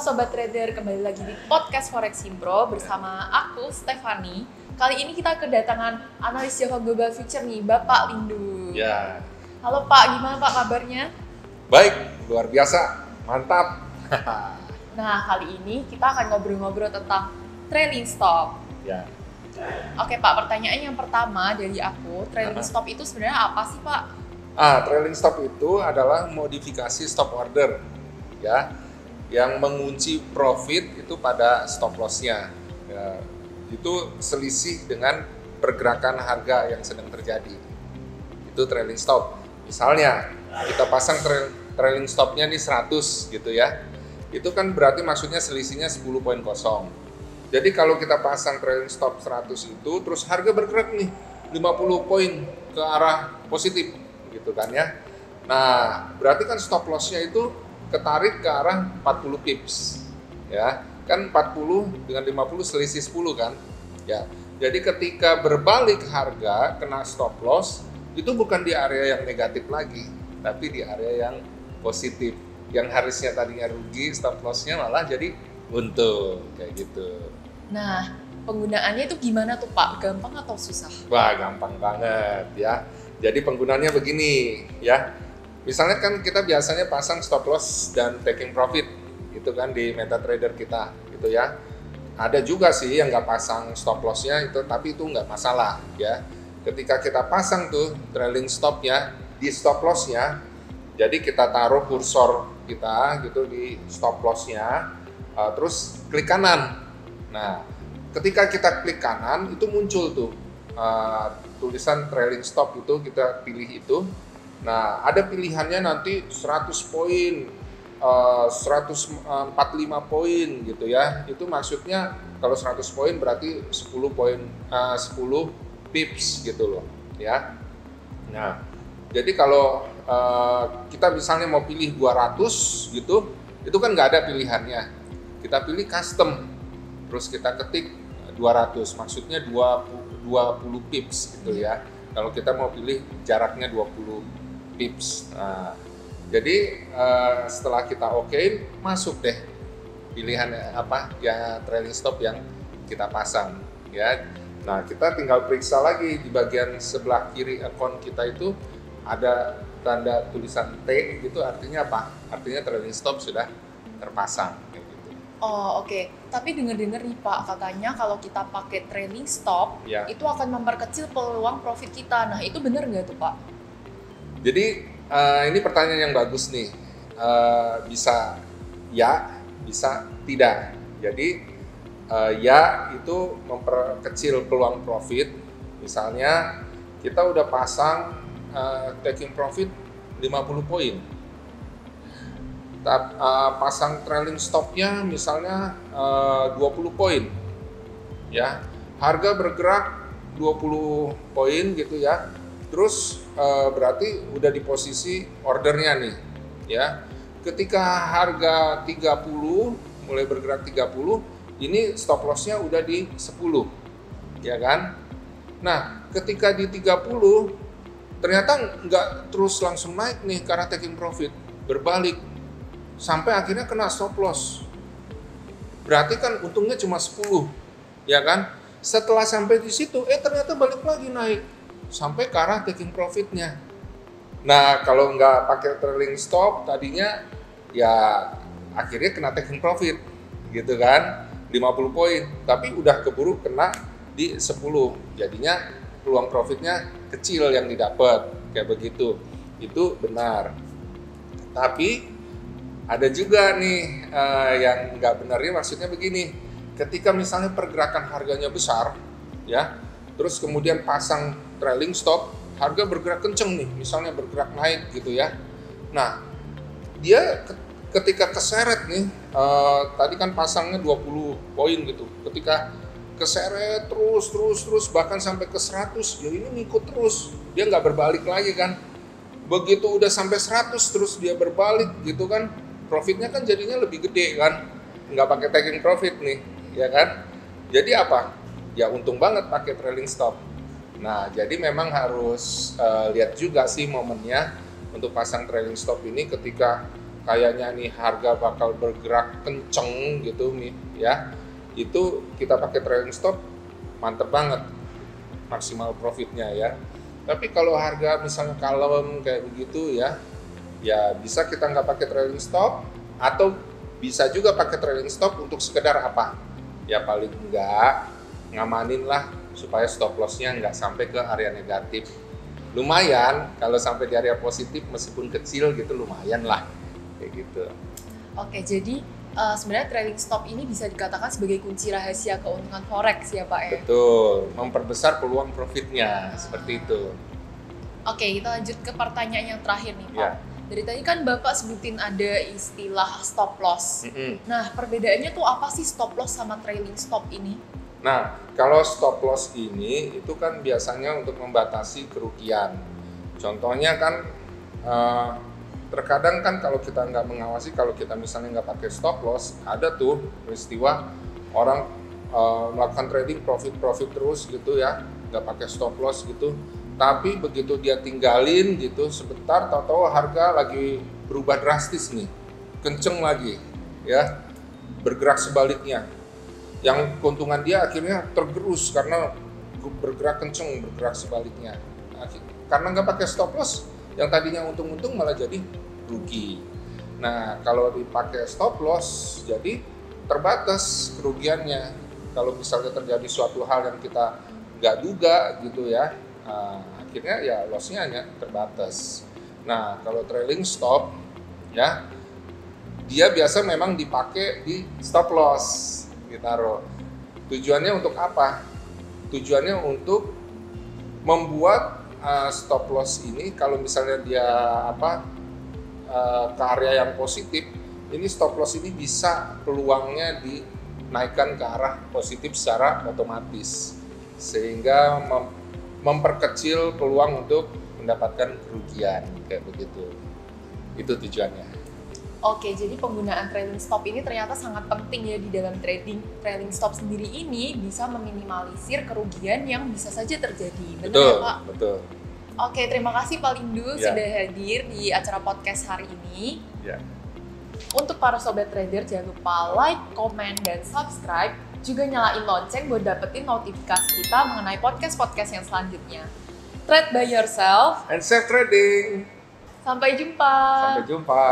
Sobat Trader, kembali lagi di podcast Forex Impro bersama aku, Stefani. Kali ini kita kedatangan analis Java Global Future nih, Bapak Windu. Ya. Halo Pak, gimana Pak kabarnya? Baik, luar biasa, mantap. Nah, kali ini kita akan ngobrol-ngobrol tentang trailing stop. Ya. Oke Pak, pertanyaan yang pertama dari aku, trailing stop itu sebenarnya apa sih Pak? Trailing stop itu adalah modifikasi stop order, ya, yang mengunci profit itu pada stop loss-nya. Ya, itu selisih dengan pergerakan harga yang sedang terjadi. Itu trailing stop. Misalnya kita pasang trailing stop-nya nih 100 gitu ya. Itu kan berarti maksudnya selisihnya 10.0. Jadi kalau kita pasang trailing stop 100 itu terus harga bergerak nih 50 poin ke arah positif gitu kan ya. Nah, berarti kan stop loss-nya itu ketarik ke arah 40 pips. Ya, kan 40 dengan 50 selisih 10 kan? Ya. Jadi ketika berbalik harga kena stop loss, itu bukan di area yang negatif lagi, tapi di area yang positif. Yang harusnya tadinya rugi, stop loss-nya malah jadi untung kayak gitu. Nah, penggunaannya itu gimana tuh Pak? Gampang atau susah? Wah, gampang banget ya. Jadi penggunaannya begini ya. Misalnya kan kita biasanya pasang stop loss dan taking profit gitu kan di MetaTrader kita gitu ya. Ada juga sih yang nggak pasang stop loss-nya itu, tapi itu nggak masalah ya. Ketika kita pasang tuh trailing stop-nya di stop loss-nya, jadi kita taruh kursor kita gitu di stop loss-nya, terus klik kanan. Nah, ketika kita klik kanan itu muncul tuh tulisan trailing stop, itu kita pilih itu. Nah, ada pilihannya nanti 100 poin, 145 poin gitu ya. Itu maksudnya kalau 100 poin berarti 10 poin, 10 pips gitu loh ya. Nah, jadi kalau kita misalnya mau pilih 200 gitu, itu kan nggak ada pilihannya. Kita pilih custom, terus kita ketik 200, maksudnya 20 pips gitu ya. Kalau kita mau pilih jaraknya 20 pips. Nah, jadi setelah kita oke, masuk deh pilihan apa ya trailing stop yang kita pasang ya. Nah, kita tinggal periksa lagi di bagian sebelah kiri akun kita itu ada tanda tulisan T, gitu artinya apa? Artinya trailing stop sudah terpasang kayak gitu. Oh oke. Tapi dengar-dengar nih Pak, katanya kalau kita pakai trailing stop Ya. itu akan memperkecil peluang profit kita. Nah itu benar nggak tuh Pak? Jadi ini pertanyaan yang bagus nih. Bisa ya, bisa tidak. Jadi ya itu memperkecil peluang profit. Misalnya kita udah pasang taking profit 50 poin. Pasang trailing stopnya misalnya 20 poin. Ya. Harga bergerak 20 poin gitu ya. Terus berarti udah di posisi ordernya nih ya. Ketika harga 30 mulai bergerak 30, ini stop loss-nya udah di 10 ya kan. Nah, ketika di 30 ternyata nggak terus langsung naik nih karena taking profit, berbalik sampai akhirnya kena stop loss. Berarti kan untungnya cuma 10 ya kan. Setelah sampai di situ ternyata balik lagi naik sampai ke arah taking profitnya. Nah, kalau nggak pakai trailing stop tadinya ya akhirnya kena taking profit gitu kan, 50 poin, tapi udah keburu kena di 10. Jadinya peluang profitnya kecil yang didapat kayak begitu. Itu benar. Tapi ada juga nih yang nggak benarnya, maksudnya begini. Ketika misalnya pergerakan harganya besar ya, terus kemudian pasang trailing stop, harga bergerak kenceng nih, misalnya bergerak naik gitu ya. Nah, dia ketika keseret nih, tadi kan pasangnya 20 poin gitu. Ketika keseret terus bahkan sampai ke 100, ya ini ngikut terus. Dia nggak berbalik lagi kan. Begitu udah sampai 100 terus dia berbalik gitu kan. Profitnya kan jadinya lebih gede kan. Nggak pakai taking profit nih, ya kan. Jadi apa? Ya untung banget pakai trailing stop. Nah, jadi memang harus lihat juga sih momennya untuk pasang trailing stop ini ketika kayaknya nih harga bakal bergerak kenceng gitu nih ya, itu kita pakai trailing stop mantep banget maksimal profitnya ya. Tapi kalau harga misalnya kalem kayak begitu ya, ya bisa kita nggak pakai trailing stop, atau bisa juga pakai trailing stop untuk sekedar apa? Ya paling enggak ngamanin lah supaya stop loss-nya nggak sampai ke area negatif. Lumayan kalau sampai di area positif meskipun kecil gitu, lumayan lah kayak gitu. Oke, jadi sebenarnya trailing stop ini bisa dikatakan sebagai kunci rahasia keuntungan forex ya Pak ya? Betul, memperbesar peluang profitnya seperti itu. Oke, kita lanjut ke pertanyaan yang terakhir nih Pak. Ya. Dari tadi kan Bapak sebutin ada istilah stop loss. Nah, perbedaannya tuh apa sih stop loss sama trailing stop ini? Nah, kalau stop loss ini itu kan biasanya untuk membatasi kerugian. Contohnya kan terkadang kan kalau kita nggak mengawasi, kalau kita misalnya nggak pakai stop loss, ada tuh peristiwa orang melakukan trading profit terus gitu ya, nggak pakai stop loss gitu. Tapi begitu dia tinggalin gitu sebentar, tahu-tahu harga lagi berubah drastis nih, kenceng lagi ya, bergerak sebaliknya. Yang keuntungan dia akhirnya tergerus karena bergerak kenceng, bergerak sebaliknya. Karena nggak pakai stop loss, yang tadinya untung-untung malah jadi rugi. Nah, kalau dipakai stop loss, jadi terbatas kerugiannya. Kalau misalnya terjadi suatu hal yang kita nggak duga gitu ya, akhirnya ya loss-nya hanya terbatas. Nah, kalau trailing stop, ya, dia biasa memang dipakai di stop loss. Ditaruh. Tujuannya untuk apa? Tujuannya untuk membuat stop loss ini kalau misalnya dia ke area yang positif, ini stop loss ini bisa peluangnya dinaikkan ke arah positif secara otomatis, sehingga memperkecil peluang untuk mendapatkan kerugian kayak begitu. Itu tujuannya. Oke, jadi penggunaan trailing stop ini ternyata sangat penting ya di dalam trading. Trailing stop sendiri ini bisa meminimalisir kerugian yang bisa saja terjadi. Betul ya Pak? Betul. Oke, terima kasih Pak Lindu Ya. sudah hadir di acara podcast hari ini. Ya. Untuk para sobat trader, jangan lupa like, comment, dan subscribe. Juga nyalain lonceng buat dapetin notifikasi kita mengenai podcast-podcast yang selanjutnya. Trade by yourself. And safe trading. Sampai jumpa. Sampai jumpa.